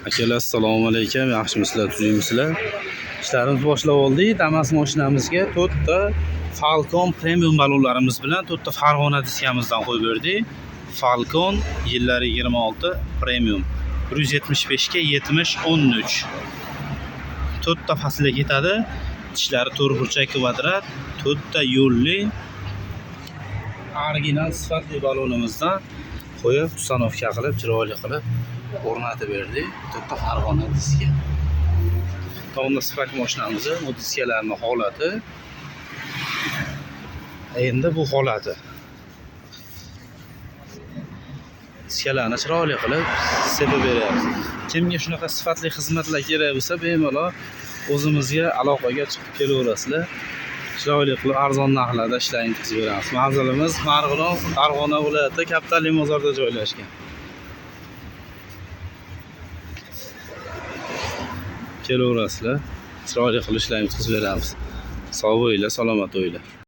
Akalar assalomu alaykum. Yaxshimisizlar, tuzingmisizlar? İşlerimiz boshlab oldik. Damas mashinamizga 4 ta Falcon premium balonlarimiz bilan 4 ta Farg'ona diskamizdan qo'yib berdik. Falcon yillari 26 premium 175 ga 70 13. 4 ta faslga ketadi. Tishlari to'rtburchak kvadrat, 4 ta yo'lli original sifatli balonimizdan qo'yib ustanovka qilib, chiroyli qilib o'rnatib berdik. 4 ta Farg'ona diska. Tomda sifat mashinamizni, bu diskalarning holati. Endi bu holati. Diskalarni chiroyli qilib sepib beryapmiz. Kimga shunaqa sifatli xizmatlar kerak bo'lsa, bemalol o'zimizga aloqaga chiqib kelaverasizlar. Chiroyli qilib arzon narxlarda ishlarini qilib beramiz. Manzilimiz Marg'ilon, Farg'ona viloyati Kapitaliy bozorda joylashgan. Kelaverasizlar. Chiroyli qilib ishlaymiz, qilib beramiz. Sog' bo'linglar, salomat bo'linglar.